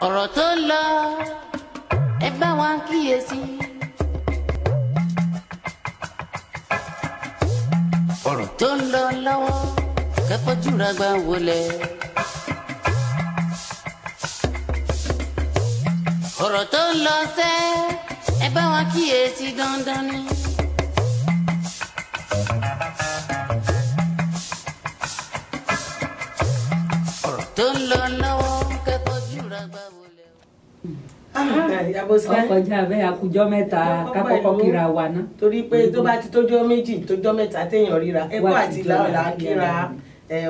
ọ̀rọ̀ tó ń lọ ẹ bá wa kíyèsí. ọ̀rọ̀ tó ń lọ lọ́wọ́ kẹ́kọ̀ọ́jú ra gbà wọlé. ọ̀rọ̀ tó ń lọ sẹ́ ẹ bá wa kíyèsí dandan ni. ọ̀rọ̀ tó ń lọ lọ́wọ́ kẹ́kọ̀ọ́jú ra gbà wọlé. ọkọjá bẹ́ẹ̀ àkùjọ mẹ́ta kákọ́kọ́ kíra wa ná. torí pé tó bá ti tójọ́ méjì tójọ́ mẹ́ta téèyàn ríra ẹ̀kọ́ àti ìlàwọ̀ là ń kíra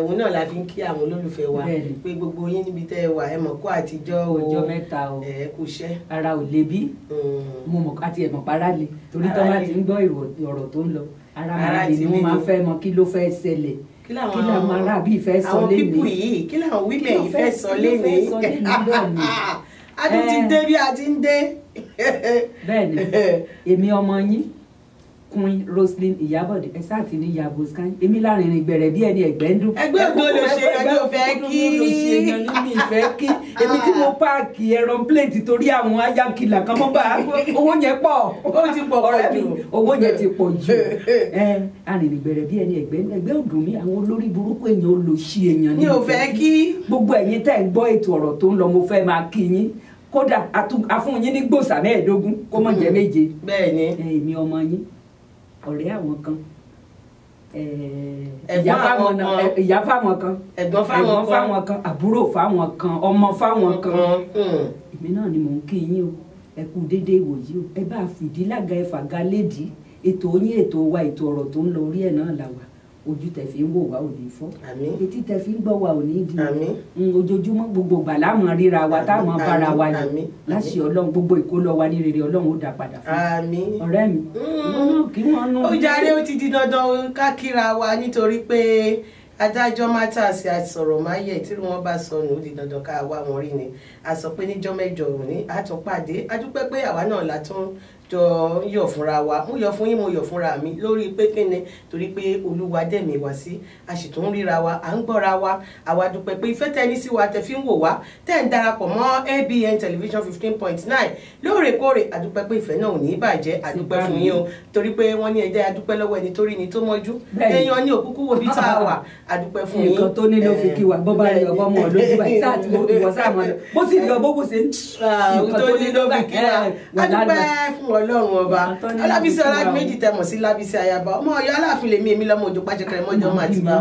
òun náà la fi ń kí àwọn olólùfẹ́ wa pé gbogbo yín níbi tẹ́ ẹ wà ẹ mọ̀ kó àtijọ́ o ọjọ́ mẹ́ta o kò ṣẹ́. ara ò le bí mo mọ̀ àti ẹ̀mọ̀ para le torí tó bá ti ń gbọ́ ọ̀rọ̀ tó ń lọ ara máa le ni wọ́n máa fẹ́ mọ kí ló fẹ́ ṣẹlẹ̀ kí làwọn aráàbí fẹ́ sọ lé ní. àwọn pípù yìí kí làwọn wílẹ̀ yìí fẹ́ sọ lé ní. a tún ti dé bí a ti ń dé. bẹ́ẹ̀ni èmi ọmọ yín Queen Roselyn Ìyábọ̀dé ẹ sáà ti ní yabo sky èmi láàrin ìgbẹ̀rẹ̀ bí ẹni ẹgbẹ́ ń dún. ẹgbẹ́ ògbó ló ṣe ẹgbẹ́ òfẹ́ kí mi ìfẹ́ kí èmi tí mo páàkì aeroplane torí àwọn ayákìlà kan mọ́ bá owó yẹn pọ̀ ó ti pọ̀ ọ̀rẹ́ mi jù owó yẹn ti pọ̀ jù arìnrìn ìgbẹ̀rẹ̀ bí ẹni ẹgbẹ́ òdùn mi àwọn olórí burúkú èèyàn olóṣì èèyàn ní òfẹ́ kí gbogbo ẹ̀yin tẹ́ ń gbọ́ ètò ọ̀rọ̀ tó ń lọ mo fẹ́ máa kí yín kódà afún yín ní gbòòsà 15 kó mọ̀ jẹ́ 7. bẹ́ẹ̀ ni èmi ọmọ yín ọ̀rẹ́ àwọn kan ìyá fáwọn kan ẹ̀gbọ́n fáwọn kan àbúrò fáwọn kan ọmọ fáwọn kan èmi náà ni mò ń kí yín o ẹ kú déédéé ìwòyí o ẹ bá fìdí lága ẹ fàga lédìí ètò yín ètò wa ètò ọ̀rọ̀ tó ń lọ orí ẹ̀ náà là wà ojú tẹ fi ń wò wá ò ní fọ́ etí tẹ fi ń gbọ́ wa ò ní di ojoojúmọ́ gbogbo gbà láwọn ríra wa táwọn bára wa ní láṣẹ Ọlọ́run gbogbo ìkólọ wa ní rere Ọlọ́run ó dá padà fún ọ̀rẹ́ mi kí wọ́n nú. ó jáde ó ti di dandan ká kíra wa nítorí pé adájọ́ mátàsí àsọ̀rọ̀ máyẹ̀ tí wọ́n bá sọnù ó di dandan ká wá wọn rí ni a sọ pé níjọ́ mẹ́jọ òní àtúnpàdé a dúpẹ́ pé àwa náà la tún jọ ń yọ̀ fúnra wa mo yọ̀ fún yín mo yọ̀ fúnra mi lórí pé kíni torí pé Olúwa dẹ̀mí wá sí a sì tún ríra wa à ń gbọ́ra wa àwa dúpẹ́ pé ìfẹ́ tẹni sí wa tẹ fi ń wò wá tẹ́ ń darapọ̀ mọ́ ABN television 15.9 lóòrèkóòrè a dúpẹ́ pé ìfẹ́ náà ò ní bàjẹ́ a dúpẹ́ fún yín o torí pé wọ́n ní ẹ jẹ́ a dúpẹ́ lọ́wọ́ ẹni torí ni tó mọ́jú èèyàn ní òkúkú wo bí tá a wà a dúpẹ́ fún yín. nǹkan tó ní ló fi kí wa bọ́ bá rí ọgbọ́n mọ́ lójú báyìí sáà tí ìwọ sáà mọ́ lọ bó sì rí ọgbọ́n bó ṣe ń nǹkan tó ní ló fi kí wa a dúpẹ́ fún Ọlọ́run ọba Ọlábísí Ọládiméjì tẹmọ̀ sí Lábísí Ayaba ọmọ Ọ̀yọ́ Aláàfin lèmi èmi lọ́mọ òjò pàṣẹkẹrẹ mọ́jọ́ máa ti bá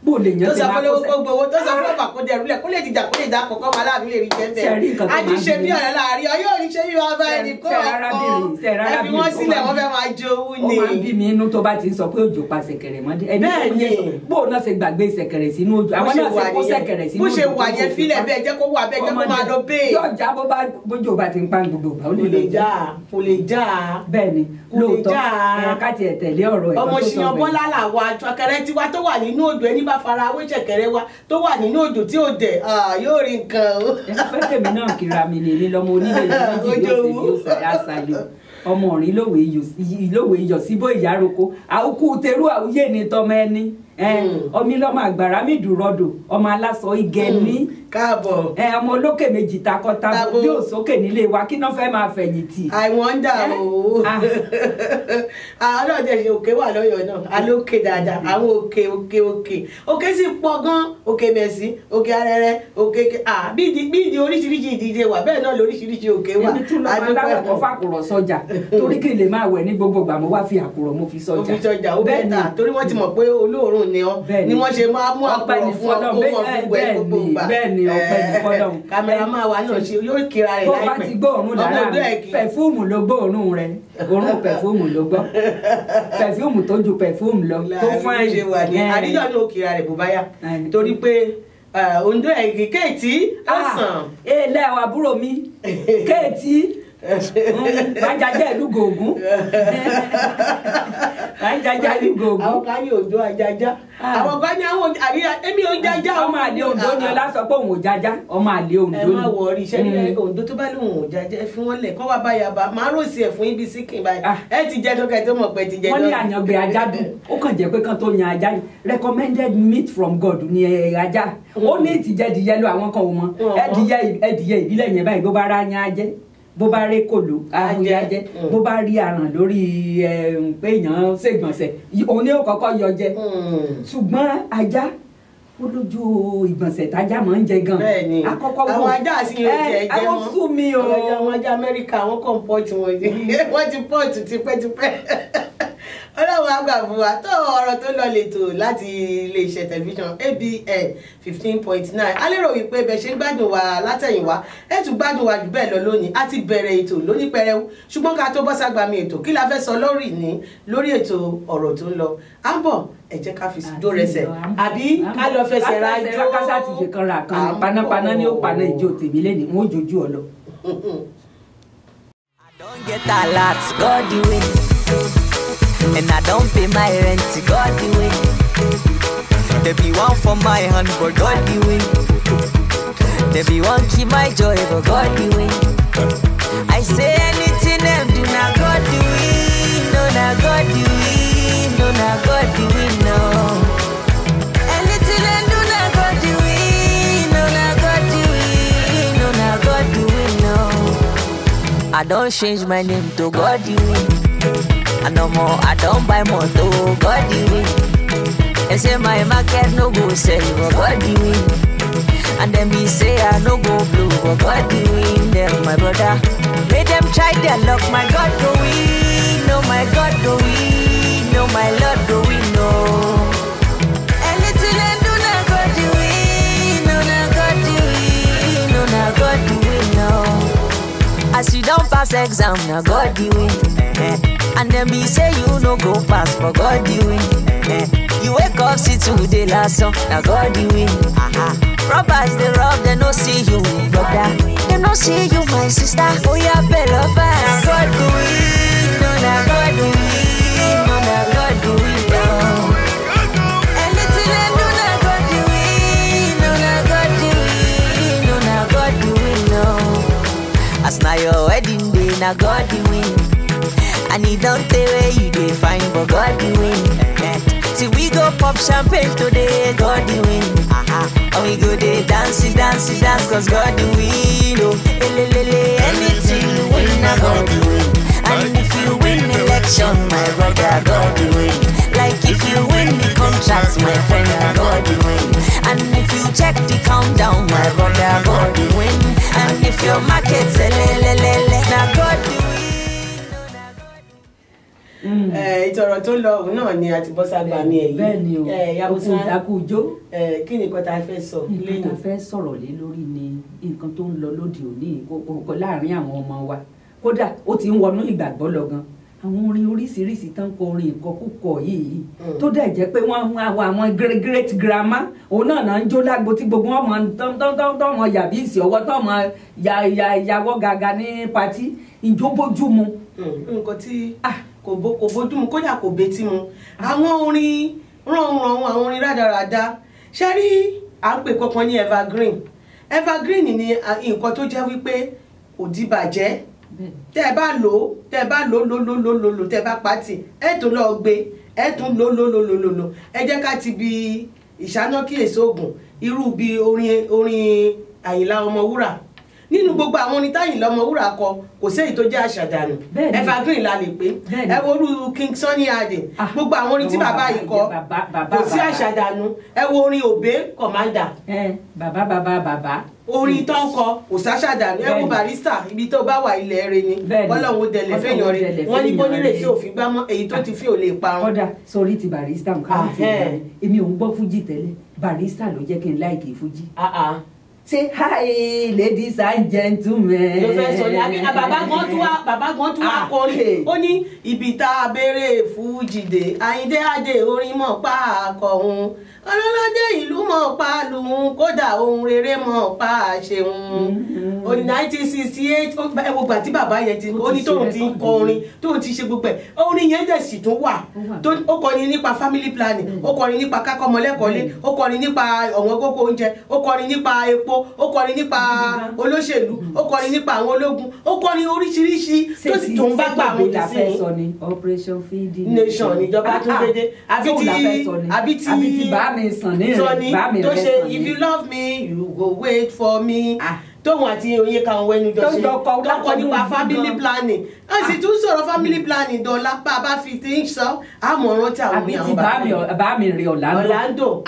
bó lè yàn tó sọ fún gbogbo owó tó sọ fún ọba kó dẹrù lẹ kó lè dìjà kó lè dá àkọ́kọ́ ọmọ Aláàfin lè rí jẹ bẹ́ẹ̀ a ti ṣe bí Ọ̀yọ́ láàrin Ọ̀yọ́ ò ní ṣe bí wọn bá ẹni kó ọkọ ẹ fi wọn sílẹ̀ wọn fẹ́ máa jowú ni. ó máa ń bí mi inú tó bá ti ń sọ pé òjò pa ṣẹ̀kẹ̀rẹ̀ mọ́dé ẹni tó ń yẹ bó náà ṣe gbàgbé ṣẹ̀kẹ̀rẹ̀ sínú òjò àwọn náà ṣe kó ṣẹ̀kẹ̀rẹ̀ sínú òjò bó ṣe wà yẹn fílẹ̀ bẹ́ẹ̀ jẹ́ kó wà bẹ́ẹ̀ jẹ́ kó máa lọ bẹ́ẹ̀. yóò já bójú bá ti ń pa gbogbo ìgbà ó lè já kò lè já bẹ́ẹ̀ ni lóòótọ́ ká tiẹ̀ tẹ̀lé ọ̀rọ̀ ẹ̀ ọmọ ṣìyàn Bọ́lá làwọn àjọkẹrẹ tiwa tó wà nínú òjò ẹni bá fara awé ṣẹ̀kẹ̀rẹ̀ wa tó wà nínú òjò tí ò dẹ̀ yóò rí nǹkan o. ẹ fẹ́ tèmi náà kíra mi ní ilé lọ́mọ onílé ìdílé yóò ṣe àṣàlẹ̀ ọmọ òrìn lówe iyọ̀ síbò ìyároko àwòkù tẹrú àwùyé ní tọmọ ẹni ọmọ ilọ́mọ àgbàrá mi dùrọ̀dọ̀ ọmọ aláṣọ igẹ ní káàbọ̀ ọmọ olókè méjì takọtabo bí òsókè nílé wa kí náà fẹ́ máa fẹ̀yìntì. I wonder o àwọn náà jẹ́ òkè wà lọ́yọ̀ọ́ náà alókè dáadáa àwọn òkè sì pọ̀ gan òkè mẹ̀sí òkè arẹrẹ òkè bíi oríṣiríṣi ìdíje wà bẹ́ẹ̀ náà lóríṣiríṣi òkè wà. èmi tún lọ́ọ́ máa láwọ̀ fàkùrọ̀ sọ́jà torí kí n lè máa wẹ̀ ní gbogbo ìgbà mo wá fi àkùrọ̀ mo fi sọ́jà. mo fi sọ́jà ó bẹ́ẹ̀ ta torí wọ́n ti mọ̀ pé olóòórùn ni ọ́ ni wọ́n ṣe máa mú àkùrọ̀ fún ọ kó mọ̀ fún wẹ̀ gbogbo ìgbà. bẹ́ẹ̀ ni ọpẹ́ ní fọ́lọ́run. kámẹ́rámà wa náà ṣe yóò kíra rẹ̀ láìpẹ́. tó bá ti gbóòórùn lára pẹ̀fúùmù ló gbóòórùn rẹ̀ òórùn pẹ̀fúùmù ló gbọ́ pẹ̀fúùmù tó ju pẹ̀fúùmù lọ tó fún ẹ̀yìn. àríyọ̀ ní òkìra rẹ̀ bó bá yá torí pé Ondo ẹ̀gì kéètì ọ̀sán. ilé àwọn àbúrò mi kéètì Ajaja ìlú gògún. Ajaja ìlú gògún. Àwọn kan ní Oǹdó ajaja. Àwọn kan ní àwọn àríyá èmi ò jaja. Ọmọ àlè Oǹdó ni ọlá sọ pé òun ò jaja. Ọmọ àlè Oǹdó ni. Ẹ má wọrí iṣẹ́ ní Oǹdó tó bá lóun ò jaja ẹ fi wọ́n lẹ̀ kọ́ wá bá yaba máa ròsì ẹ̀ fún ibi síkìn báyìí. Ẹ ti jẹ́ tó kẹ́ tó mọ̀ pé ti jẹ́ tó. Wọ́n ní àyàngbé ajá dùn. Ó kàn jẹ́ pé kán tó yan ajá ni. Recommended meat from God ni ajá. Ó ní ìtìjẹ́dìyẹ lọ àwọn kan ò mọ̀. Ẹdìyẹ ìbílẹ̀ yẹn báyìí bó bá rá yan ajẹ́. Bó bá rí kòló àhúyá jẹ bó bá rí àràn lórí pé èèyàn ṣègbọ̀nsẹ̀ òun ni ó kọ́kọ́ yọ jẹ ṣùgbọ́n ajá ó lójú ìgbọ̀nsẹ̀ tájá máa ń jẹ gan àkọ́kọ́ àwọn ajá àti ìrètí ẹ̀jẹ̀ wọn àwọn sún mi o àwọn ajá Amẹ́ríkà àwọn kan pọ́ọ̀tù wọn wọ́n ti pọ́ọ̀tù tipẹ́tipẹ́ ọlọ́run àgbà fún wa tó ọ̀rọ̀ tó lọ lẹ́tọ̀ láti iléeṣẹ́ tẹlifíṣàn ABN 15.9 a lérò wípé bẹ́ẹ̀ ṣe ń gbádùn wa látẹ̀yìnwá ẹ tún gbádùn wa jù bẹ́ẹ̀ lọ lónìí a ti bẹ̀rẹ̀ ètò lóní pẹrẹwu ṣùgbọ́n ká tó bọ́ ságbàmì ètò kí la fẹ́ sọ lórí ètò ọ̀rọ̀ tó ń lọ à ń bọ̀ ẹ jẹ́ ká fi jó rẹsẹ̀ àbí ká lọ fẹsẹ̀ rájò kásá ti ṣe kan ra kan ní panápaná ní ó paná ìjó tèmi lẹ́ni wọ́n jojú ọ lọ. I don't get a lot, God the win. And I don't pay my rent, God the win. There be one for my hand, but God the win. There be one keep my joy, but God the win. I say anything them do, now God the win. No, now God the win. No, now God the win, no. Anything them do, now God the win. No, now God the win. No, now God the win, no. I don't change my name to God the win. And no more, I don't buy more to God the win. They say my market no go sell, but God the win. And then me say I no go blue, but God the win. Them my brother, make them try their luck. My God go win, no my God go win, no my Lord go win, no. Anything I do now God the win, no now God the win, no now God the win, no. As you don't pass exam, now God the win. And then me say you no go pass, for God the win. You wake up, see today last song, now God the win. Robbers they rob, they no see you, brother. They no see you, my sister. Oh yeah, better fast. Now God the win, no now God the win, no now God the win, no. Anything I do, now God the win, no now God the win, no now God the win, no. As now your wedding day, now God the win. And he don't tell where you dey find, but God the win. See we go pop champagne today, God the win. And we go dey dance, cause God the win. Oh, anything you win, now God the win. And if you win election, my brother, God the win. Like if you win the contract, my friend, God the win. And if you check the countdown, my brother, God the win. And if your market sell, now God the win. ìtọ̀rọ̀ tó lọ òun náà ni àti bọ́sàgbà mi ẹ̀yìn bẹ́ẹ̀ ni o àkùjọ kí ni nǹkan tá a fẹ́ sọ nǹkan tá a fẹ́ sọ̀rọ̀ lé lórí ni nǹkan tó ń lọ lóde òní láàrin àwọn ọmọ wa kódà ó ti ń wọnú ìgbàgbọ́ lọ gan àwọn orin oríṣiríṣi tán kọ orin ìkọkúkọ yìí tó dẹ̀ jẹ́ pé wọ́n mú àwọn great grandma òun náà ń jó lágbo tí gbogbo wọn mọ tọ́mọ yàbí ìsì ọwọ́ tọ́mọ yàwọ́ gàgà ní patí ìjóbójú mu. nǹkan tí kò bójú mu kódà kò betí mu àwọn orin ránran àwọn orin rádaràda ṣe rí à ń pè kankan ní evergreen ni nǹkan tó jẹ́ wípé kò dìbàjẹ́ tẹ́ ẹ bá lò tẹ́ ẹ bá pàtì ẹ tún lọ gbé ẹ tún lò ẹ jẹ́ ká ti bi ìṣáná kíyèsí oògùn irú bí orin Àyìnlá Ọmọwúrà nínú gbogbo àwọn orin t'Àyìnlá Ọmọwúrà kọ kò sí èyí tó jẹ́ àṣàdànù evergreen la lè pé ẹ wo orú King Sunny Adé gbogbo àwọn orin tí bàbá yìí kọ kò sí àṣàdànù ẹ wo orin Òbé Commander bàbá orin tó ń kọ kò sáṣàdànù ẹ wo Barrister ibi tó bá wà ilẹ̀ rẹ ni Ọlọ́run ó dẹlẹ̀ fẹ́yàn rẹ wọ́n ní bónírèsí òfin gbámọ́ èyí tó ti fi ò lè parun. kódà sórí ti Barrister nǹkan àti èmi ò ń gbọ́ fújì tẹ́lẹ̀ Barrister ló jẹ́ kí n láìkì fújì. say hi ladies and gentlemen. ló fẹ́ sọ ní àbí bàbá gan tún wá kọrin ó ní ibi tá a béèrè fújìdè Àyìndé Adé orin mọ̀ pa àkọ̀hún ọlọ́ládé ìlú mọ̀ pa lùhún kódà ohun rere mọ̀ pa àṣehun ó ní 1968 ẹ wo gbà tí bàbá yẹn ti ó ní tóun ti ń kọ orin tóun ti ṣe gbogbo ẹ̀ orin yẹn dẹ̀ sì tún wà ó kọrin nípa family planning ó kọrin nípa kákọ́mọlẹ́kọ̀ọ́lé ó kọrin nípa ọ̀wọ́n gógó oúnjẹ ó kọrin nípa epo ó kọrin nípa olóṣèlú ó kọrin nípa àwọn ológun ó kọrin oríṣiríṣi tó sì tún bá gbà mú sí ní Operation Feeding Nation níjọba tún dédé àbí tí bá mi sàn ní rẹ bá mi rẹ sàn ní. if you love me you go wait for me tóun àti oyè kan wẹnu jọ ṣe lọkọ nípa family planning a sì tún sọ̀rọ̀ family planning dọ̀la pa bá fi ti ń sọ àmọ̀ràn tí àwọn èèyàn bá mi rí Orlando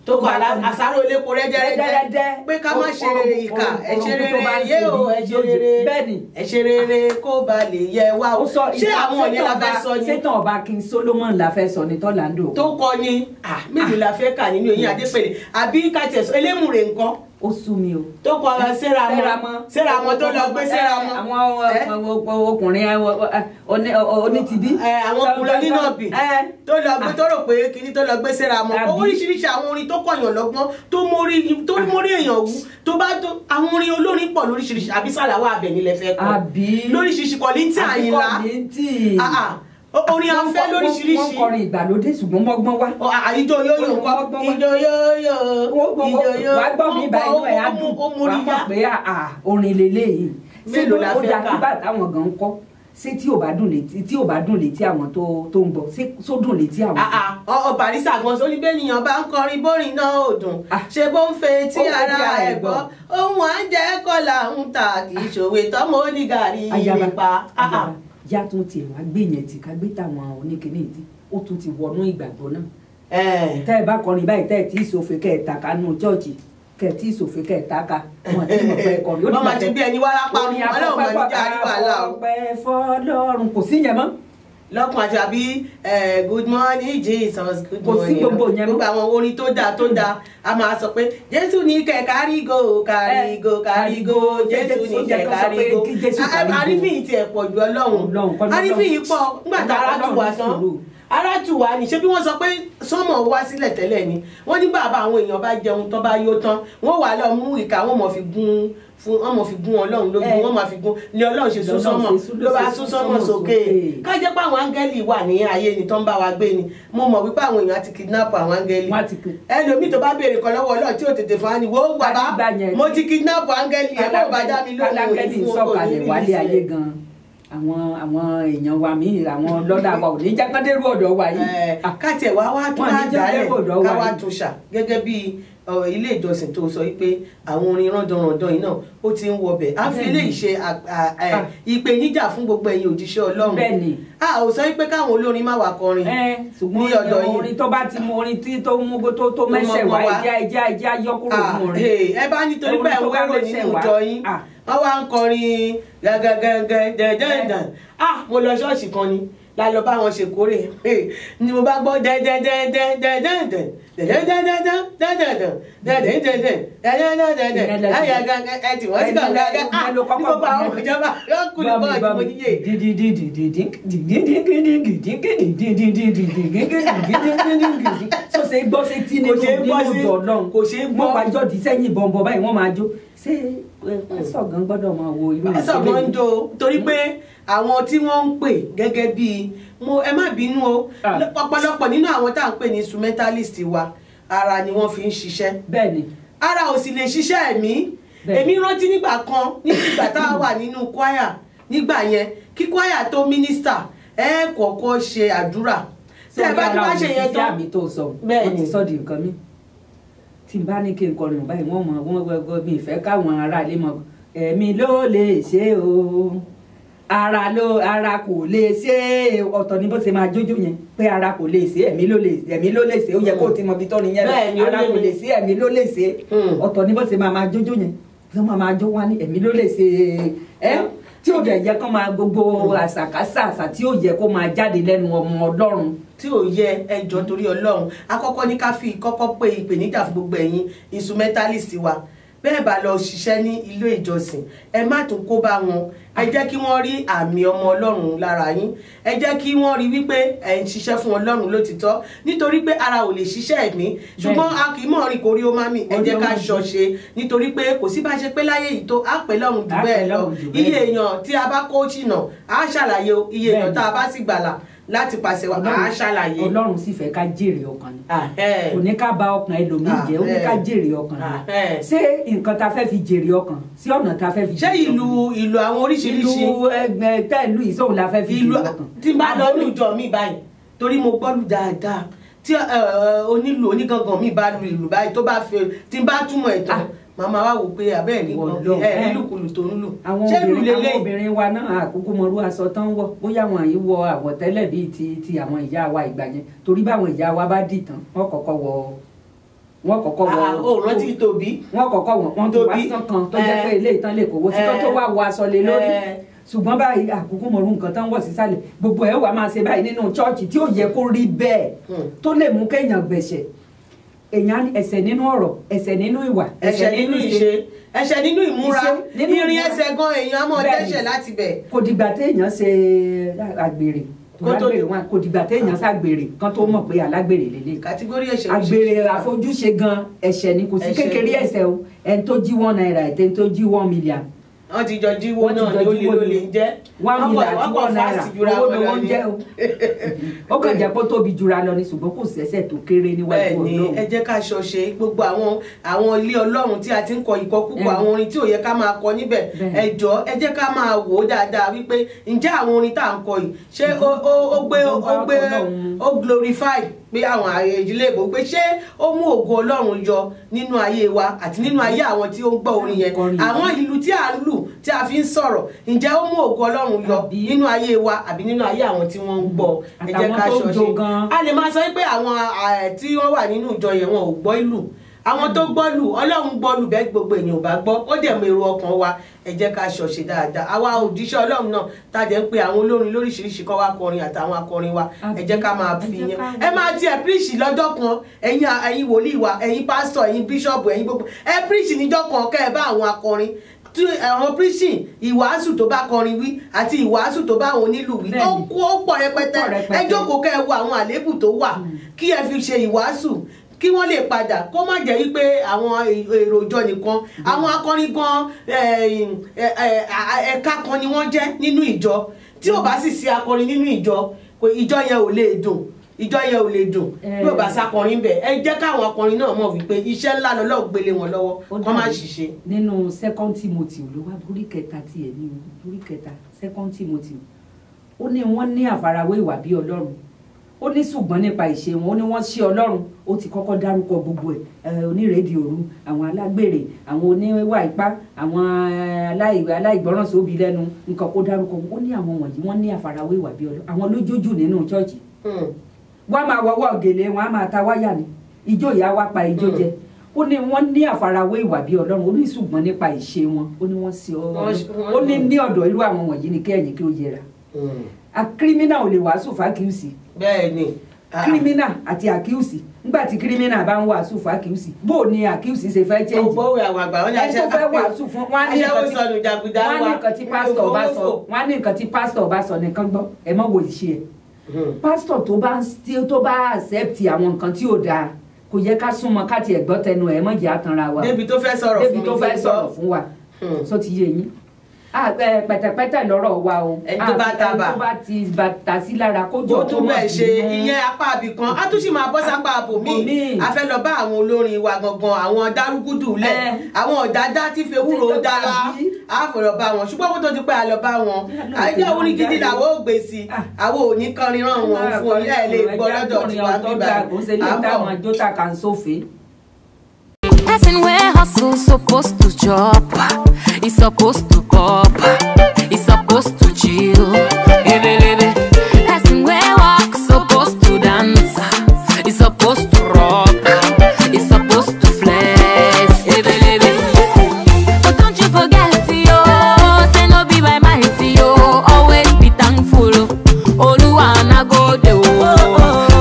tó kọ àsáró elépo rẹ́jẹ́rẹ́jẹ́ pé ká má ṣe ìkà ẹ ṣe rere yé o ẹ ṣe rere ẹ ṣe rere kó ba lè yẹ wá o ṣé àwọn ọ̀yẹ́ la fẹ́ sọ ni. ṣétàn ọba King Solomon la fẹ́ sọ ni tọ́làndò. tó kọ ni mélòó la fẹ́ kà nínú eyín Adépèlé àbí kàtẹ́ sọ elémùrè nǹkan. ó sú mi o. tó kọ Séramọ́ tó lọ gbé Séramọ́. àwọn ọkùnrin onítìbí. àwọn ọkùnrin onínàbì tó lọ gbé tó rò pé kíní tó lọ gbé Séramọ́. oríṣiríṣi àwọn orin tó kọ̀yàn lọ́gbọ́n tó mórí èèyàn wú tó bá tó àwọn orin olórin pọ̀ lóríṣiríṣi àbí Sàláwà Àbẹ̀ní lẹ fẹ́ kọ. lóríṣiríṣi Kọ̀líńtì Àyìnlá. orin afẹ́ lóríṣiríṣi. wọ́n kọrin ìgbàlódé ṣùgbọ́n mọ́gbọ́n wá. ìjọ yóyò nǹkan ìjọ yóyò wàá gbọ́ mi bá inú ẹ̀ á dùn wàá mọ̀ pé orin lélẹ́yìí. mélòó la fẹ́ ká nígbà táwọn gan ń kọ́ ṣé tí ò bá dùn létí àwọn tó ń gbọ́ ṣé só dùn létí àwọn. Barrister gan sórí bẹ́ẹ̀nìyàn bá ń kọrin bórin náà ò dùn ṣe bó ń fẹ́ tí ara ẹ̀ gbọ́ ohun à ń jẹ́ kọ́là ń ta kì í ṣòwe tọ́mọ onígàrí nípa. yá tún tiẹ̀ wá gbé yẹn tí ká gbé táwọn oníkìní tí ó tún ti wọnú ìgbàgbọ́ náà. tẹ́ ẹ bá kọrin báyìí tẹ́ ẹ tí ì sòfin kẹ́ ẹ̀ tàkà nù chọ́ọ̀chì kẹ́ ẹ tí ì sòfin kẹ́ ẹ̀ tàkà wọn tí mo fẹ́ kọrin. wọ́n máa ti bí ẹni wá lápá mi ọlọ́run máa ń jẹ́ àríwá là ó. ọpẹ́ fọ́lọ́run kò sí yẹn mọ́. lọ́kùn àti àbí good morning Jesus good morning. kò sí gbogbo yẹn mọ́. gbogbo àwọn orin tó dáa a máa sọ pé Jésù ní kẹ́ kárígò Jésù ní kẹ́ kárígò. àrífín yìí ti ẹ̀ pọ̀ ju ọlọ́run àrífín yìí pọ̀ nígbà tá a tù wá tán ara tù wá ní ṣé bí wọ́n sọ pé sọ́mọ̀ wá sílẹ̀ tẹ́lẹ̀ ni wọ́n ní bàbá àwọn èèyàn bá jẹun tó bá yó tán wọ́n wà lọ mú ìka wọ́n mọ̀ fi gún Ọlọ́run lójú wọ́n máa fi gún ní Ọlọ́run ṣe sún sọ́mọ̀ ló bá sún sọ́mọ̀ sókè ká jẹ́ pé àwọn áńgẹ́lì wà ní ayé ni tó ń bá wa gbé ni mo mọ̀ wípé àwọn èèyàn ti kidnap àwọn áńgẹ́lì ẹlòmíì tó bá béèrè kan lọ́wọ́ Ọlọ́run tí ò tètè fún wa ni wo bàbá mo ti kidnap áńgẹ́lì ẹ̀ bó bá dá mi lóhùn àwọn èèyàn wa míì àwọn lọ́dà wa ò ní jákàndérú ọ̀dọ̀ wa yìí. káàtì wá tún àdálẹ̀ ká wá tún ṣà gẹ́gẹ́ bí ilé ìjọsìn tó sọ pé àwọn orin rándanrandan yìí náà ó ti ń wọbẹ̀ á fi lè ṣe ìpèníjà fún gbogbo ẹ̀yin òjíṣẹ́ Ọlọ́run. bẹ́ẹ̀ni a ò sọ pé káwọn olórin má wá kọrin ní ọ̀dọ̀ yìí. orin tó bá ti mú orin tí tó mú tó mẹ́sẹ̀ wá ẹja yọkúrò mú orin. ẹ bá nítorí pé ẹ̀ ń wérò nínú ìjọ yín wọ́n wá ń kọrin gẹ́gẹ́gẹ́gẹ́ dẹ́dẹ́dẹ́ mo lọ ṣọ́ọ̀ṣì kan ni la lọ bá wọn ṣe kórè ni mo bá gbọ́ dẹ́dẹ́dẹ́dẹ́dẹ́dẹ́ tí wọ́n sì kàn gàgà ní gbogbo àwọn ìjọba yóò kú ní bọ́ọ̀dù mo níyè. so ṣe gbọ́ ṣe tí nínú ìjọ náà kò ṣe gbọ́ wọ́n wájọ́ di sẹ́yìn bọ̀m̀bọ̀ báyìí wọ́n máa jó ṣé sọ̀gán gbọ́dọ̀ máa wo irú ìṣẹ̀lẹ̀ sọ̀gán ń jó torí pé àwọn tí wọ́n ń pè gẹ́gẹ́ bíi ẹ má bínú o ọ̀pọ̀lọpọ̀ nínú àwọn tá à ń pè ní instrumentalist wa ara ni wọ́n fi ń ṣiṣẹ́. bẹ́ẹ̀ni. ara ò sì lè ṣiṣẹ́ ẹ̀mí èmi rántí nígbà kan nígbà tá a wà nínú kwaya nígbà yẹn kí kwaya tó mínísítà ẹ kọ́kọ́ ṣe àdúrà tí ẹ bá ti wá ṣe yẹn tán. àmì tó sọ wọ́n ti sọ di nǹkan mi tí n bá ní kí n kọrin báyìí wọ́n gbọ́ mi ìfẹ́ káwọn aráalé mọ̀ ẹ̀mí ló lè ṣe o ara kò lè ṣe ọ̀tọ̀ ní bó ṣe máa jójó yẹn pé ara kò lè ṣe ẹ̀mí ló lè ṣe ó yẹ kó ti mọ bí tọ́ni yẹn lọ ara kò lè ṣe ẹ̀mí ló lè ṣe ọ̀tọ̀ ní bó ṣe máa jójó yẹn tí wọ́n máa jó wá ní ẹ̀mí ló lè ṣe tí ò dẹ̀ yẹ kó máa gbogbo àṣàkáṣà tí ò yẹ kó máa jáde lẹ́nu ọmọ Ọlọ́run tí ò yẹ ẹjọ́ torí Ọlọ́run àkọ́kọ́ ní ká fi kọ́kọ́ pé ìpèníjà fún gbogbo ẹ̀yin instrumentalist wa bẹ́ẹ̀ bá lọ ṣiṣẹ́ ní ilé ìjọsìn ẹ má tún kó bá wọn, ẹ jẹ́ kí wọ́n rí àmì ọmọ Ọlọ́run lára yín, ẹ jẹ́ kí wọ́n rí wípé ẹ ń ṣiṣẹ́ fún Ọlọ́run lótìtọ́, nítorí pé ara ò lè ṣiṣẹ́ ẹ̀mí ṣùgbọ́n a kì í mọ̀ rìn kórí ó má mi, ẹ jẹ́ ká ṣọṣe nítorí pé kò sí bá ṣe pé láyé yìí tó á pẹ́ lọ́run jù bẹ́ẹ̀ lọ. Iye èèyàn tí a bá kó ṣìnà á ṣàlàyé iye èèyàn tá a bá sì gbàlà láti pàṣẹ wa á ṣàlàyé. Ọlọ́run sì fẹ́ ká jèrè ọkàn ni, kò ní ká bà ọkàn ẹlòmíì jẹ́, ó ní ká jèrè ọkàn ni. Ṣé nǹkan tá fẹ́ fi jèrè ọkàn sí ọ̀nà tá fẹ́ fi jèrè ọkàn? Ṣé ìlú àwọn oríṣiríṣi ìlú ẹgbẹ́ tẹ́lú ìṣòwò la fẹ́ fi jèrè ọkàn? Tí bá lọ ní ìjọ mi báyìí torí mo gbọ́lù dáadáa tí onílù onígangan mi bá lu ìlú báyìí tó bá fẹ́ tí bá túmọ̀ ẹ̀tàn màmá wa wò pé abẹ́ẹ̀ nìkan ẹ̀ nílùkulù tó ń lù. Àwọn obìnrin wa náà àkókò mọ̀rú aṣọ tán wọ̀, bóyá wọn yìí wọ àwọ̀tẹ́lẹ̀ bíi ti àwọn ìyá wa ìgbà yẹn, torí báwọn ìyá wa bá dì tán wọ́n kọ́kọ́ wọ ó rántí Tóbi, wọ́n kọ́kọ́ wọ́n tó wá sán kan tó jẹ́ pé ilé ìtàn lè kówó sí tó wá wọ aṣọ lé lórí. Ṣùgbọ́n báyìí àkókò mọ̀rú nǹkan tán wọ̀ sísàlẹ̀ gbogbo ẹ̀ wà máa ṣe báyìí nínú chọ́ọ̀chì tí ó yẹ kó rí bẹ́ẹ̀ tó lè mú kéèyàn gbẹ̀ṣẹ̀. Èèyàn ẹ̀ṣẹ̀ nínú ọ̀rọ̀, ẹ̀ṣẹ̀ nínú ìwà, ẹ̀ṣẹ̀ nínú ìṣe, ẹ̀ṣẹ̀ nínú ìmúra, ìrìn ẹsẹ̀ gan èèyàn á mọ̀ dẹ́ṣẹ̀ láti bẹ̀. Kò dìgbà téèyàn ṣe àgbèrè kò dìgbà téèyàn ṣàgbèrè kan tó mọ̀ pé alágbèrè lélẹ̀. Kàtígórì ẹ̀ṣẹ̀ àgbèrè àfojúṣe gan ẹ̀ṣẹ̀ ni, kò sí kékeré ẹ̀ṣẹ̀ o, ẹni tó jí 1 naira ẹni tó jí 1 million. Wọ́n ti jọ jíwó náà ní olè lólè ń jẹ́ 1 million àti 1 naira owó ni wọ́n jẹ́ o. Ó kàn jẹ́ pé ó tóbi jura lọ ni, ṣùgbọ́n kò sẹ́sẹ̀ tó kéré níwájú Ọlọ́run. Bẹ́ẹ̀ni ẹ jẹ́ ká ṣọṣe gbogbo àwọn ilé Ọlọ́run tí a ti ń kọ ìkọkúkọ àwọn orin tí ò yẹ ká máa kọ níbẹ̀, ẹ jọ̀ọ́ ẹ jẹ́ ká máa wò ó dáadáa wípé ǹjẹ́ àwọn orin tá à ń kọ yìí ṣé ó glorify pé àwọn ìdílé ìbò pé ṣé ó mú ògo Ọlọ́run yọ nínú ayé wa àti nínú ayé àwọn tí ó ń gbọ́ orin yẹn, àwọn ìlú tí à ń lù tí a fi ń sọ̀rọ̀ ǹjẹ́ ó mú ògo Ọlọ́run yọ nínú ayé wa àbí nínú ayé àwọn tí wọ́n ń gbọ́. Ẹ jẹ́ ká ṣọṣe. A lè máa sọ pé àwọn tí wọ́n wà nínú ìjọ yẹn wọn ò gbọ́ ìlú, àwọn tó gbọ́ lù Ọlọ́run gbọ́ lù bẹ́ẹ̀ gbogbo èèyàn ò bá gbọ́, ó dẹ̀ mọ èrò ọkàn wa. Ẹ jẹ́ ká ṣọṣe dáadáa. Àwa òjíṣẹ́ Ọlọ́run náà tàjẹ́ ń pe àwọn olórin lóríṣiríṣi kọ́ wá kọrin àtàwọn akọrin wa, ẹ jẹ́ ká máa fi yẹn. Ẹ máa tiẹ̀ píríṣì lọ́jọ́ kan, ẹ̀yin wòlíì wa, ẹ̀yin pásítọ̀, ẹ̀yin bíṣọ̀bù, ẹ̀yin gbogbo ẹ píríṣì níjọ́ kan kẹ́ ẹ bá àwọn akọrin tí àwọn preaching ìwàásù tó bá kọrin wí àti ìwàásù tó bá àwọn onílù wí ó pọ̀ rẹpẹtẹ. Ẹ jókòó kẹ́ ẹ wo àwọn àléébù tó wà kí ẹ fi ṣe ìwàásù kí wọ́n lè padà, kó má jẹ́ wípé àwọn èrò ìjọ nìkan, àwọn akọrin gan ẹ̀ka kan ni wọ́n jẹ́ nínú ìjọ. Tí ò bá sì sí akọrin nínú ìjọ yẹn ò lè dùn, ìjọ yẹn ò lè dùn bí ò bá sákọrin bẹ̀. Ẹ jẹ́ káwọn akọrin náà mọ̀ wípé iṣẹ́ ńlá lọ́lọ́ gbélé wọn lọ́wọ́ kó má ṣiṣẹ́. Nínú 2 Timothy ló wá orí kẹta tiẹ̀ ní orí kẹta 2 Timothy ó ní wọ́n ní àfarawé ìwà bí Ọlọ́run, ó ní ṣùgbọ́n nípa ìṣe wọn ó ní wọ́n ṣe Ọlọ́run. Ó ti kọ́kọ́ dárúkọ gbogbo ẹ̀, onírèdí òru, àwọn alágbèrè, àwọn oníwà ipá, àwọn aláìgbọràn sóbi lẹ́nu, nǹkan kó dárúkọ. Ó ní àwọn wọ̀nyí wọ́n ní àfarawé ìwà bí Ọlọ́run, àwọn lójójù nínú chọ́ọ̀chì. Wọ́n máa wọ́wọ́ gèlè wọn á máa ta wáyà ní ijó ìyá wa pa ijó jẹ. Ó ní wọ́n ní àfarawé ìwà bí Ọlọ́run, ó ní ṣùgbọ́n nípa ìṣe wọn ó ní wọ́n ṣe Ọlọ́run. Ó ní ọ̀dọ̀ irú àwọn wọ̀nyí ni kẹ́yìn kí ó yẹra. A kírímínà ò lè wàásù fákìúsì. Bẹ́ẹ̀ni kírímínà àti àkíyèsí nígbà tí kírímínà bá ń wàásù fún àkíyèsí bó ni àkíyèsí ṣe fẹ́ jẹ́ ìjì. Ògbó àwọn àgbà wọn ní àṣẹ tó fẹ́ wàásù fún wọn ní nǹkan tí pásítọ̀ bá sọ, wọn ní nǹkan tí pásítọ̀ bá sọ nìkan gbọ́, ẹ mọ̀ wò ìṣe ẹ̀. Pásítọ̀ tó bá accept àwọn nǹkan tí ò dáa kò yẹ ká súnmọ́ ká tiẹ̀ gbọ́ tẹnu ẹ̀ mọ̀ jẹ́ àtànra wa débi tó fẹ́ sọ̀rọ̀ fún wa. So ti yé yín pẹ̀tẹ̀pẹ̀tẹ̀ lọ́rọ̀ wa o. Ẹni tó bá tábà tó bá ti bàtà sí lára kójú tó mọ̀ ṣe ìyẹn apá àbí kan á tún sì máa bọ́ sápá àbò míì. A fẹ́ lọ bá àwọn olórin wa gangan, àwọn dárúgúdù lẹ̀, àwọn ọ̀dádá tí fewúro dára, á fọ̀rọ̀ bá wọn. Ṣùgbọ́n kó tó ti pé a lọ bá wọn, àìjẹ́ orin gidi làwọn ò gbé sí, àwọn ò ní kọrin rán wọn fún ẹ lè gbọ́ lọ́dọ̀ tí wàá bíbá. Person where hustle supposed to chop, he's supposed to cop, he's supposed to chill. Person where walk supposed to dance, he's supposed to rock, he's supposed to flex. But don't you forget, yo, say no be by mighty, yo, always be thankful. Oluwana go de o,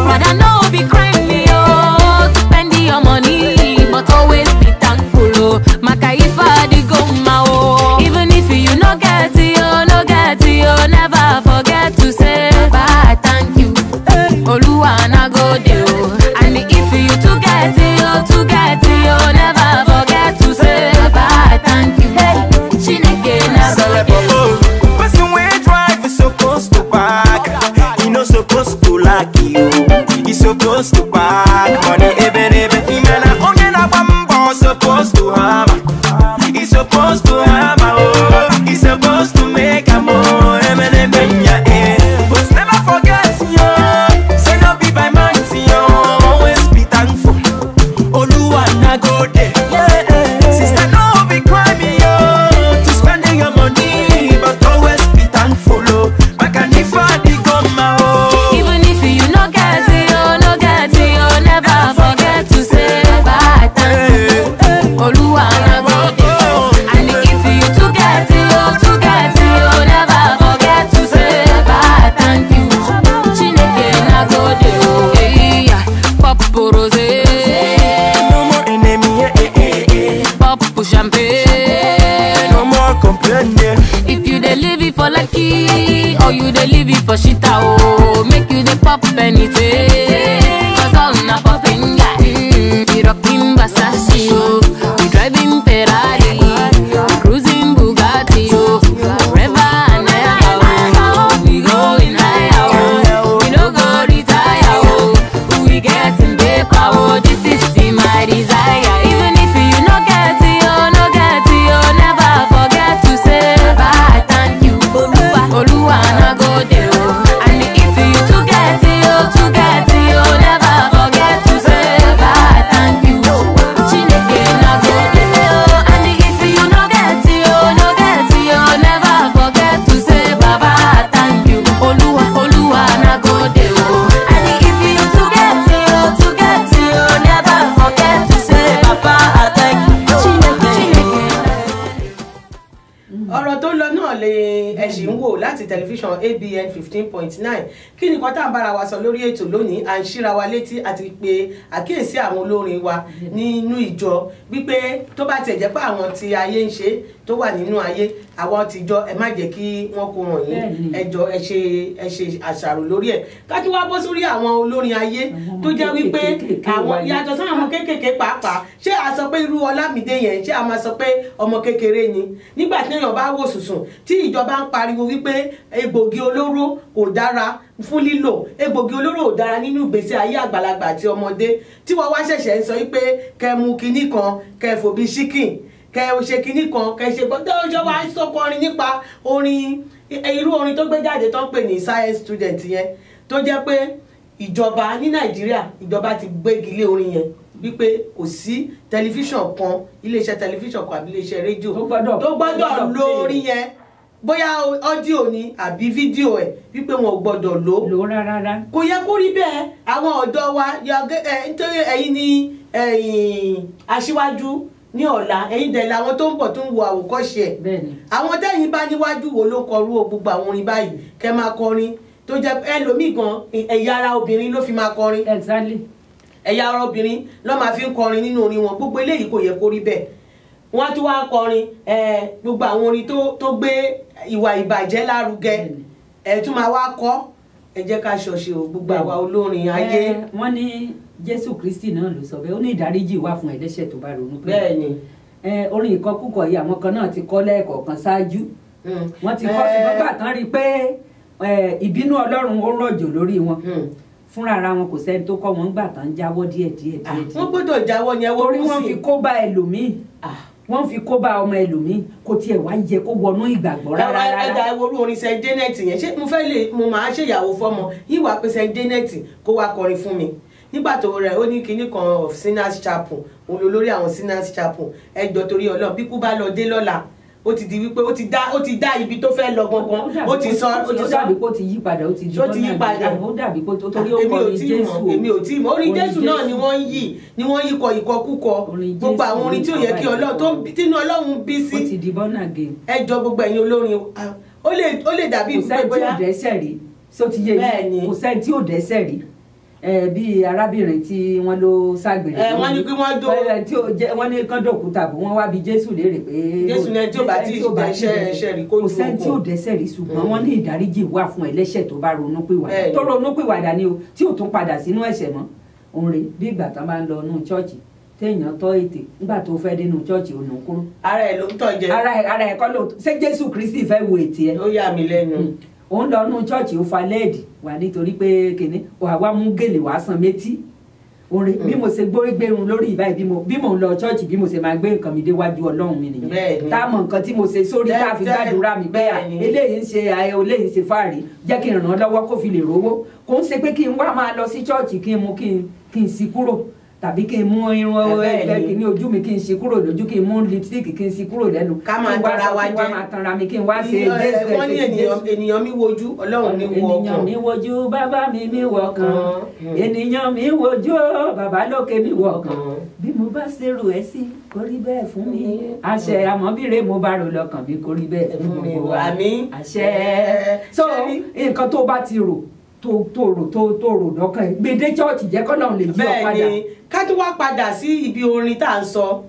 rather no be crime, yo, to spend your money, but always be thankful. Maka If you dey live it for lucky, or you dey live it for shita, oh, make you dey pop anything. Cause all na popping guy. We rocking Versace, oh, we driving Ferrari, we cruising Bugatti, oh, forever and ever, oh. We going higher, oh, we no go retire, oh, we getting paper, oh, this is my desire. Even if you no get it, oh, no get it, oh, never forget to say bye, thank you, Oluwa na go there, oh. And if you to get it, oh, never forget to say bye, thank you, Chineke na go there, oh. And if you no get it, oh, never forget to say baba, thank you, Oluwa na go there, oh. And if you to get it, oh, never forget to say baba, thank you, Chineke. ọ̀rọ̀ tó lọ náà lè ẹ̀sìn ń wò láti tẹlifíṣàn ABN 15.9 kí ni nǹkan tá à ń bára wa sọ lórí ètò lónìí à ń ṣíra wa létí àti pé àkíyèsí àwọn olórin wa nínú ìjọ wípé tó bá tiẹ̀ jẹ́ pé àwọn tí ayé ń ṣe tó wà nínú ayé àwọn tìjọ ẹ má jẹ́ kí wọ́n kó wọn yín ẹjọ́ ẹ ṣe àṣàrò lórí ẹ̀ kájú wá bọ́ sórí àwọn olórin ayé tó jẹ́ wípé àwọn yàtọ̀ sáwọn ọmọ kéékèèké pàápàá ṣé a sọ pé irú Ọlámídé yẹn ṣé a máa sọ pé ọmọ kékeré ni nígbà tí èèyàn bá wò sùsùn tí ìjọba ń pariwo wípé egbògi olóró kò dára fún lílò egbògi olóró ò dára nínú ìgbésí ayé àgbàlagbà àti ọmọdé tí wọ́n wá ṣẹ̀ṣẹ̀ ń sọ wípé kẹ́ mu kinní kan kẹ́ fòbí ṣíkìn kẹ́ o ṣe kinní kan kẹ́ ṣe gbọ́dọ̀ ọjọ́ wa ń sọkọ orin nípa orin irú orin tó gbé jáde tó ń pè ní science student yẹn tó jẹ́ pé ìjọba ní Nàìjíríà ìjọba ti gbégi lé orin yẹn wípé kò sí tẹlifíṣàn kan iléeṣẹ́ tẹlifíṣàn kan àbí iléeṣẹ́ rédíò tó gbọ́dọ̀ lo orin yẹn bóyá ọ́díò ni àbí fídíò ẹ̀ wípé wọn ò gbọ́dọ̀ lò rárá. kò yẹ kó rí bẹ́ẹ̀ àwọn ọ̀dọ́ wa nítorí ẹ̀yin ni aṣíwájú ní ọ̀la ẹ̀yin dẹ̀ làwọn tó ń bọ̀ tó ń wo àwòkọ́ṣe ẹ̀ àwọn tẹ́yìn bá níwájú wo ló kọrú gbogbo àwọn orin báyìí kẹ́ máa kọrin tó jẹ́ ẹlòmíì gan ẹ̀yà ara obìnrin ló fi máa kọrin ẹ̀yà ara obìnrin ló máa fi ń kọrin nínú orin wọn gbogbo eléyìí kò yẹ kó rí bẹ́ẹ̀ wọ́n tún wá kọrin gbogbo àwọn orin tó gbé ìwà ìbàjẹ́ lárugẹ tún máa wá kọ́ ẹ jẹ́ ká ṣọ̀ṣe o gbogbo àwa olórin ayé. wọ́n ní Jésù Kristi náà ló sọ bẹ́ẹ̀ ó ní ìdáríjì wà fún ẹlẹ́ṣẹ̀ tó bá ronú pé bẹ́ẹ̀ni orin ìkọkúkọ yìí àwọn kan náà ti kọ lẹ́ẹ̀kọ̀ọ̀kan ṣáájú wọ́n ti kọ ṣùgbọ́n gbà tán rí i pé ìbínú Ọlọ́run ó rọ̀jò lórí wọn fúnra ara wọn kò sẹ́ni tó kọ́ wọn gbà tán jáwọ́ díẹ̀. wọ́n gbọ́dọ̀ jáwọ́ ni ẹwọ́ orí wọn fi kó bá ẹlòmíì wọ́n fi kó bá ọmọ ẹlòmíì kò tiẹ̀ wá yẹ kó wọnú ìgbàgbọ́ rárá. ẹ̀dá ẹwọ́rú orin Saint Janet yẹn ṣé mo máa ṣèyàwó fọ́mọ yìí wà pé Saint Janet kó wá kọrin fún mi nígbà tó rẹ̀ ó ní kinní kan of Sinners Chapel òun ló lórí àwọn Sinners Chapel ẹjọ́ torí Ọlọ́run bí kú bá lọ dé lọ́la ó ti di wípé ó ti dá ibi tó fẹ́ lọ gangan ó ti sọ ó dàbí pé ó ti yí padà ó ti di bọ́nà ó dàbí pé torí ó kọrin Jésù èmi ò tí ì mọ̀ orin Jésù náà ni wọ́n yí kọ ìkọkúkọ gbogbo àwọn orin tí ò yẹ kí Ọlọ́run tínú Ọlọ́run bí sí ó ti di bọ́nà gé ẹjọ́ gbogbo ẹ̀yin olórin ó lè dàbí ìpínlẹ̀ bóyá kò sẹ́ni tí ò dẹ́ṣẹ̀ rí só ti yé mi kò sẹ́ni tí ò dẹ́ṣẹ̀ rí bí arábìnrin tí wọ́n ló ságbèrè wọ́n ní kí wọ́n dó wọ́n ní kán dòkúta bò wọ́n wá bí Jésù léèrè pé Jésù náà tí ò bá tí dẹ́ṣẹ̀ rí kó kò sẹ́ni tí ò dẹ́ṣẹ̀ rí ṣùgbọ́n wọ́n ní ìdáríjì wà fún ẹlẹ́ṣẹ̀ tó bá ronú pìwàdà tó ronú pìwàdà ni o tí ò tún padà sínú ẹ̀ṣẹ̀ mọ́ òun rè bí ìgbà tán bá ń lọ nù chọ́ọ̀chì téèyàn tọ́ ètè nígbà tó fẹ́ dénú chọ́ọ̀chì ò nù kúrò. ara ẹ̀ ló ń tọ́ jẹ. ara ẹ̀ kọ́ ló ṣé Jésù Kristi fẹ́ wo ètè ẹ̀. ó yà mí lẹ́nu. òun lọ nù chọ́ọ̀chì ó fa lẹ́ẹ̀dì wà nítorí pé kìnní wà mú gèlè wá san méjì orin bí mo ṣe gbérun lórí ìbáyìí bí mo ń lọ chọ́ọ̀chì bí mo ṣe máa gbé nǹkan mi déwájú Ọlọ́run mi nìyẹn tá a mọ nǹkan tí mo ṣe sórí tá a fi gbàdúrà mi pé eléyìí ń ṣe eléyìí ń ṣe fáàrí jẹ́ kí n ràn án lọ́wọ́ kó fi lè rówó kò ń ṣe pé kí n wá máa lọ sí chọ́ọ̀chì kí n mú kí n sí kúrò tàbí kí n mú irun ẹgbẹ́ kí ní ojú mi kí n ṣe kúrò lójú kí n mú lipstick kí n ṣe kúrò lẹ́nu ká máa tara wa jẹ kí n wá tanra mi kí n wá ṣe wọ́n ní ènìyàn mi wojú Ọlọ́run ní wo ọkàn ènìyàn mi wojú bàbá mi wọ ọkàn ènìyàn mi wojú bàbá lókè mi wọ ọkàn bí mo bá ṣèrò ẹ sí kó rí bẹ́ẹ̀ fún mi àṣẹ àmọ́bìrè mo bá rò lọ́kàn mi kó rí bẹ́ẹ̀ fún gbogbo wa àṣẹ so nǹkan tó bá ti rò tó rò lọ́kàn ẹ̀ gbèdé chọ́ọ̀chì jẹ́ kọ́ náà lè yí ọ padà. bẹ́ẹ̀ni ká tó wá padà sí ibi orin tá à ń sọ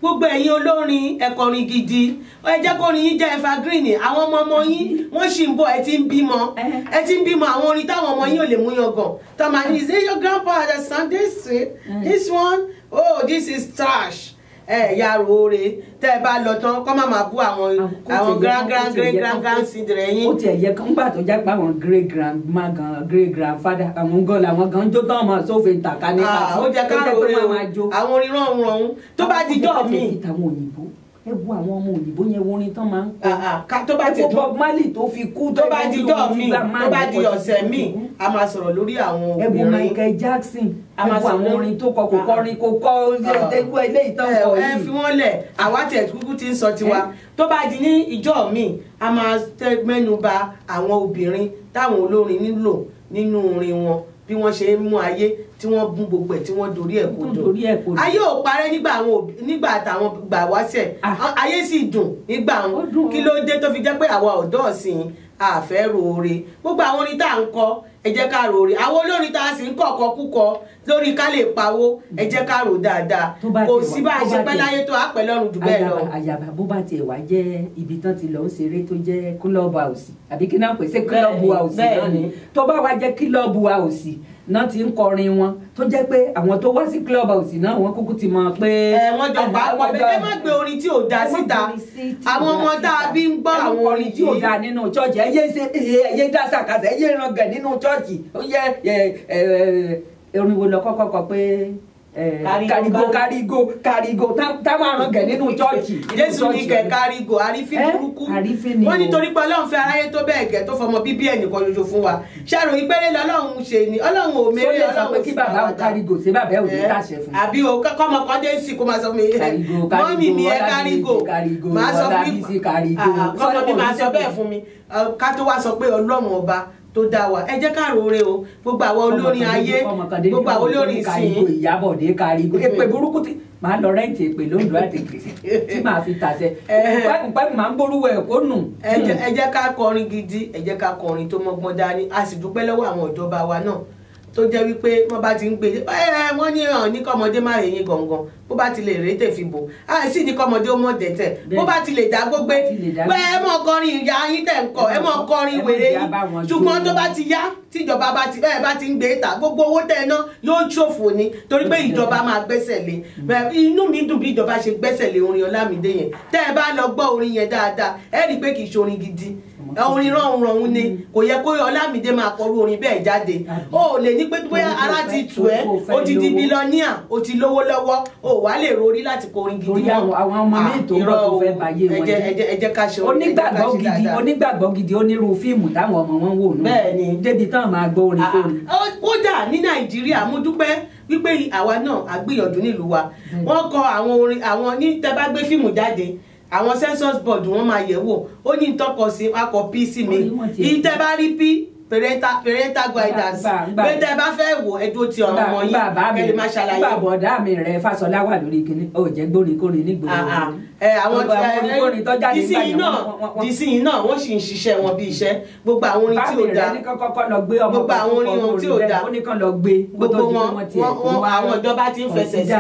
gbogbo ẹ̀yin olórin ẹ kọrin gidi ẹ jẹ́ kó orin yín jẹ́ evergreen àwọn ọmọ yín wọ́n sì ń bọ̀ ẹ ti ń bímọ àwọn orin táwọn ọmọ yín ò lè mú yangàn tó máa ní is it your grandpa that sang this one oh this is trash ya roore tẹ́ ẹ bá lọ tán kọ́ máa bú àwọn grand sídìrẹ̀ yín. ó tiẹ̀ yẹ kán gbà tó jẹ́ pé àwọn great grandma gan great grandfather àwọn gan làwọn gan jó tán ọmọ sófin tàka ní pàtó. ó jẹ́ ká roore o àwọn orin rọrùn tó bá dijọ́ mi. ẹ wo àwọn ọmọ òyìnbó yẹn orin tán máa ń kọ. tó bá ti dùn Bob Marley tó fi kú. tó bá dijọ́ mi tó bá di ọ̀sẹ̀ mi a máa sọ̀rọ̀ lórí àwọn obìnrin. ẹ wo Michael Jackson ẹ wo àwọn orin tó kọ kò kọrin kò kọ ilé ìtàn kọ yìí. ẹ fi wọ́n lẹ̀ àwa tẹ̀ kúkú ti ń sọ tiwa tó bá di ní ìjọ́ mi a máa mẹ́nu bà àwọn obìnrin táwọn olórin nílò nínú orin wọn bí wọ́n ṣe ń mú ayé tí wọ́n bún gbogbo ẹ̀ tí wọ́n dorí ẹ̀ kodò ayé ò parẹ́ nígbà àtàwọn gbà wáṣẹ̀ ayé sì dùn nígbà wọn kí ló dé tó fi jẹ́ pé àwa ọ̀dọ́ ọ̀sìn àfẹ́ roore gbogbo àwọn orin tá à ń kọ ẹ jẹ́ ká roore àwọn olórin tá a sì ń kọ̀ọ̀kọ́ púpọ̀ lórí ká lè pawó ẹ jẹ́ ká rò dáadáa kò sí bá a ṣe pẹ́ láyé tó á pẹ́ lọ́rùn jù bẹ́ẹ̀ lọ. àyàbá bó bá tiẹ̀ wá jẹ́ ibi tán ti lọ ń ṣeré tó jẹ́ club house àbí kí náà pè sí club house náà ni tó bá wá jẹ́ club house náà ti ń kọrin wọn tó jẹ́ pé àwọn tó wá sí club house náà wọ́n kúkú ti mọ̀ pé. wọ́n jọ bá wọn bẹ́ẹ̀ má gbé orin tí ò dá síta àwọn ọmọ tá a bí ń gbọ́ àwọn orin tí ò dá nínú chọ́ọ̀chì ẹ̀yẹ dá sàkàtà ẹ̀yẹ ìrangàn nínú chọ́ọ̀chì ó yẹ orin wo lọ kọ́kọ́ kọ pé karigo táwọn àrùn gẹ̀ nínú chọ́ọ̀chì. Jésù ní kẹ̀ karigo àrífín burúkú wọ́n nítorí pé Ọlọ́run fẹ́ aráyé tó bẹ́ẹ̀ gẹ̀ tó fọmọ bíbí ẹnìkan ṣoṣo fún wa ṣàrò ìpẹ́rẹ́ lọ́lọ́run ṣe ni Ọlọ́run ò mẹ́rẹ́ Ọlọ́run kí bàbá ò karigo ṣé bàbá ò ní tàṣẹ fún. àbí o kọ́mọ kan dé sí kó máa sọ fún mi mọ́mì mi ẹ karigo máa sọ fún mi kọ́mọ mi máa sọ bẹ́ẹ̀ fún mi ká tó wá sọ pé Ọlọ́run ọba tó dá wa ẹ jẹ́ ká roore o gbogbo àwọn olórin ayé gbogbo àwọn olórin ìsìn. Ìyábọ̀dé karigo èpè burúkú tí màá lọ rẹ́ǹtì èpè lóńdó àtẹ̀kìtì tí màá fi tàṣẹ pẹ́ẹ́pẹ́ màá ń borúwọ̀ ẹ̀ kó nù. ẹ jẹ́ ká kọrin gidi ẹ jẹ́ ká kọrin tó mọ́gbọ́n dání a sì dúpẹ́ lọ́wọ́ àwọn ìjọba wa náà tó jẹ́ wípé wọ́n bá ti ń gbé wọ́n ní kọ́mọdé má rèé yín gangan bó bá ti lè rétè fi bò àìsí ní kọ́mọdé ó mọ̀ dẹ̀tẹ̀ bó bá ti lè dá gbógbé pé ẹ mọ̀ kọrin ìyá yín tẹ̀ ń kọ ẹ mọ̀ kọrin wèrè yín ṣùgbọ́n tó bá ti yá tíjọba bá ti ń gbé ta gbogbo owó tẹ̀ ná yóò ṣòfò ni torí pé ìjọba máa gbẹ́sẹ̀ lé inú mi dùn bí ìjọba ṣe gbẹ́sẹ̀ lé orin Ọlámídé yẹn tẹ́ ẹ bá lọ gbọ́ orin yẹn dáadáa ẹ rí i pé kì í ṣe orin gidi orin rọrùn ni kò yẹ kó Ọlámídé máa kọrú orin bẹ́ẹ̀ jáde ó lè ní pé bóyá ara ti tù ẹ́ ó ti di bílọ́níà ó ti lówó lọ́wọ́ ó wà lè rorí láti kọ orin gidi mọ́. àwọn ọmọ mi tó ń bọ̀ tó fẹ́ báyé wọn ẹ jẹ́ ká ṣe orin onígbàgbọ́ gidi onírú fíìmù táwọn ọmọ wọn wò nù débi tán máa gbọ́ orin kórin. kódà ní Nàìjíríà mo dúpẹ́ wípé àwa náà àgbìyànjú nílùú wa wọ́n kọ àwọn orin àwọn ní tẹ́ bá gbé fíìmù jáde àwọn census board wọ́n máa yẹ̀ wò ó ní ìtọ́kọ̀ sí akọ p sí mi ìtẹ́ bá rí p parental guidance pé tẹ́ bá fẹ́ wò ẹdún ti ọ̀rọ̀ ọmọ yín kẹ́lẹ́ máa ṣàlàyé. bá bọ̀dá mi rẹ Fáṣọlá wà lórí kínní ó jẹ́ gbórin nígboro. àwọn dìsíyìn náà wọ́n sì ń ṣiṣẹ́ wọn bí iṣẹ́ gbogbo àwọn orin tí ò dáa gbogbo àwọn orin tí ò dáa gbogbo wọn àwọn ìjọba ti ń fẹsẹ̀ sí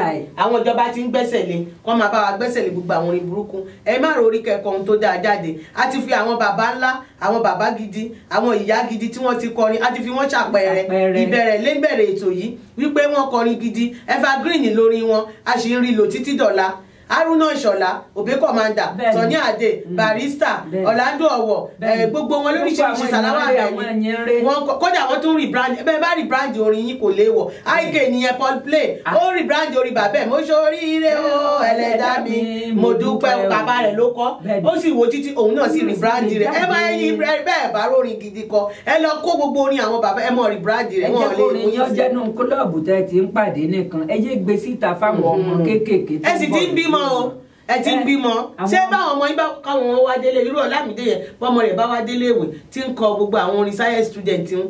àwọn ìjọba ti ń gbẹ́sẹ̀ lé wọ́n máa bá wa gbẹ́sẹ̀ lé gbogbo àwọn orin burúkú ẹ má rò orí kẹ́kọ̀ọ́ ohun tó dáa jáde a ti fi àwọn bàbá ńlá àwọn bàbá gidi àwọn ìyá gidi tí wọ́n ti kọrin a ti fi wọ́n ṣàpẹẹrẹ ìbẹ̀rẹ̀ lẹ́gbẹ̀rẹ̀ ètò yìí wípé wọ́n kọrin gidi evergreen lórí wọn a sì ń rí lò títí dọ̀la Haruna Ìṣọ̀lá Òbí Commander Sunny Adé Barrister Orlando Ọ̀wọ̀ gbogbo wọn lóríṣiríṣi sàlámà bẹ́ẹ̀ wọn kódà wọn tún rebrand bẹ́ẹ̀ bá rebrand orin yín kò léèwọ̀ IK nìyẹn Paul Play ó rebrand orin bàbá ẹ̀ mo ṣoríire o ẹlẹ́dàá mi mo dúpẹ́ bàbá rẹ̀ ló kọ́ ó sì wo títí òun náà sì rebrand rẹ̀ ẹ bá yín bẹ́ẹ̀ bá rórin gidi kọ ẹ lọ kó gbogbo orin àwọn bàbá ẹ mọ̀ rebrand rẹ̀ wọn lè mú yín sí. ẹ jẹ́ kó orin yín jẹ́nu kílọ̀bù tẹ́ ti ń pàdé nìkan ẹ yé gbé síta fáwọn ọmọ kéékèèké. ẹ sì ti ń bímọ o ẹ ti ń bímọ ṣé báwọn ọmọ yín bá káwọn wá délé irú Ọlámídé yẹn bọ́mọ rẹ̀ bá wá délé ìwé tí ń kọ gbogbo àwọn orin science student ń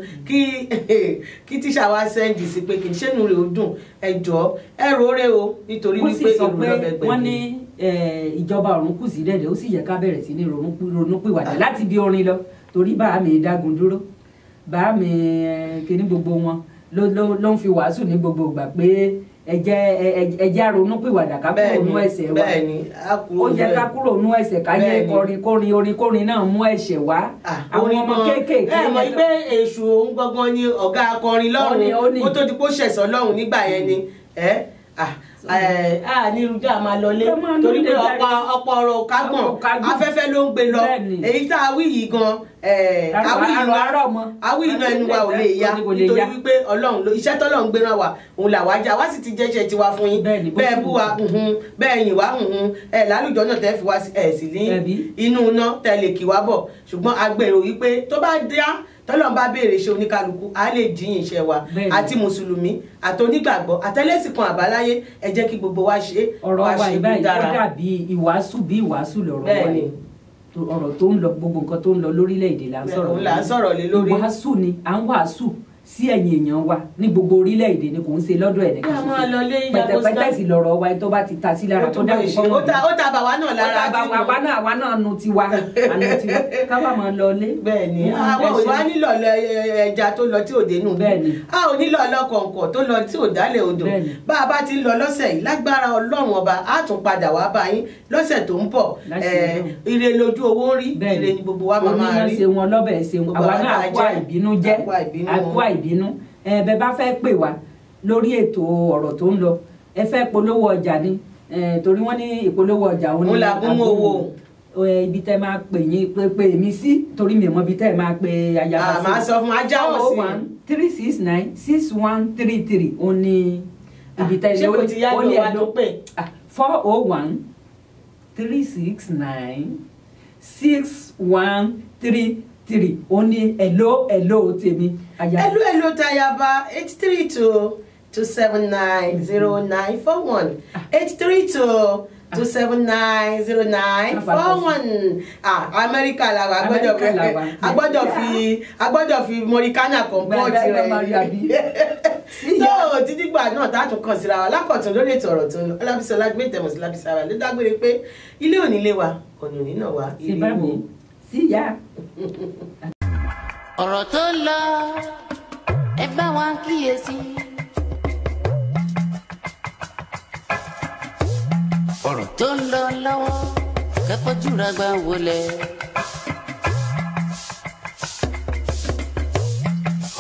kí tíṣà wá sẹ́ǹdì sí pé kì í ṣẹ́nu rẹ̀ ó dùn ẹ jọ̀ọ́ ẹ rọrẹ́ o nítorí wípé èrò lọ́bẹ̀gbẹ̀. wọ́n ní ìjọba ọ̀run kù sí dẹ̀dẹ̀ ó sì yẹ ká bẹ̀rẹ̀ sí ní ronúpìwàdà láti bí orin lọ torí bá mi dágun dúró bá mi kíní gbogbo wọn ló ń fi wàásù ní gbogbo ìgbà pé ẹ jẹ́ ronú pìwàdà ká kúrò nú ẹ̀ṣẹ̀ wa ó yẹ ká kúrò nú ẹ̀ṣẹ̀ ká yẹ kọrin orin náà mú ẹ̀ṣẹ̀ wá àwọn ọmọ kéékèèké. ẹ mọ̀ pé èṣù òun gangan ni ọ̀gá akọrin lọ́run ó tó di kó ṣẹ̀sọ́ lọ́run nígbà yẹn ni ní irújà máa lọlé torí pé ọ̀pọ̀ ọ̀rọ̀ kágbọ̀n afẹ́fẹ́ ló ń gbé lọ èyí tá a wí yìí gan awí iná ẹnu wa ò lè ya nítorí wípé Ọlọ́run ló iṣẹ́ tọ́lọ́run gbéra wa òun là wá jà wá sì ti jẹ́ṣẹ́ tiwa fún yín bẹ́ẹ̀ bú wa bẹ́ẹ̀ yìn wá lálùjọ náà tẹ́ fi wá sí ní inú iná tẹ́ lè kí wá bọ̀ ṣùgbọ́n agbèrò wípé tó bá dá tọ́lọ́run bá béèrè iṣẹ́ oníkálukú á lè jíyìn iṣẹ́ wa àti mùsùlùmí àti onígbàgbọ́ àtẹlẹ́sìn kan àbáláyé ẹ jẹ́ kí gbogbo wa ṣe ọ̀rọ̀ wa ìbáyìí ó dàbí ìwàásù lọ̀rọ̀ wa yìí ọ̀rọ̀ tó ń lọ gbogbo nǹkan tó ń lọ lórílẹ̀‐èdè là ń sọ̀rọ̀ lé lórí ìwàásù ni à ń wàásù sí ẹ̀yìn èèyàn wa ní gbogbo orílẹ̀-èdè ni kò ń ṣe lọ́dọ̀ ẹ̀ nìkan pẹ̀tẹ̀pẹ̀tẹ̀ sì lọ́rọ̀ wa tó bá ti ta sí lára tó dáhùn fún ó ta bàwa náà lára àwa náà nu tiwa ká bá máa lọ lé. bẹ́ẹ̀ni àwọn òwá nílò ẹja tó lọ tí ò dénú a ò nílò ọlọkọ̀ọ̀kọ̀ tó lọ tí ò dálẹ̀ odò bá a bá ti ń lọ lọ́sẹ̀ yìí lágbára Ọlọ́run ọba á tún padà wá bá yín lọ́sẹ̀ tó ń bọ̀ ire lójú owó rí ire ni gbogbo wa máa rí. oníná ṣe wọn lọ́bẹ̀ ṣe àwa náà kó àìbínú jẹ́ àkó àìbínú bẹ bá fẹ́ pè wá lórí ètò ọ̀rọ̀ tó ń lọ ẹ fẹ́ polówó ọjà ni torí wọ́n ní ìpolówó ọjà òun ní àbúmọ̀wò ibi tẹ́ máa pè yín pé èmi sí torí mi mọ ibi tẹ́ máa pe ayaba sí. àmà sọ fún ajá wọn sí 401-369-6133 ó ní ibi tẹ́ ṣé kò ti yá lọ wá tó pè 401-369-6133 ó ní hello tèmi. hello tayaba 832-279-0941 832-279-0941 Amẹ́ríkà làwọn agbọ́dọ̀ fi mọ̀ríkánà kọ̀ǹpọ̀tì rẹ̀ tó títí gbà náà tààtún kan síra wa lákọ̀tún lórí ètò ọ̀rọ̀ tó ń lọ Ọlábísọ́lá gbẹ̀tẹ̀mọ̀ sí Lábísára ló dágbére pé ilé òní lé wa ọ̀nà òní náà wá ìrìnwó síyá. ọ̀rọ̀ tó ń lọ ẹ bá wa kíyèsí. ọ̀rọ̀ tó ń lọ lọ́wọ́ kẹ́kọ̀ọ́júra gbà wọlé.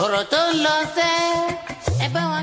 ọ̀rọ̀ tó ń lọ sẹ́ ẹ bá wa.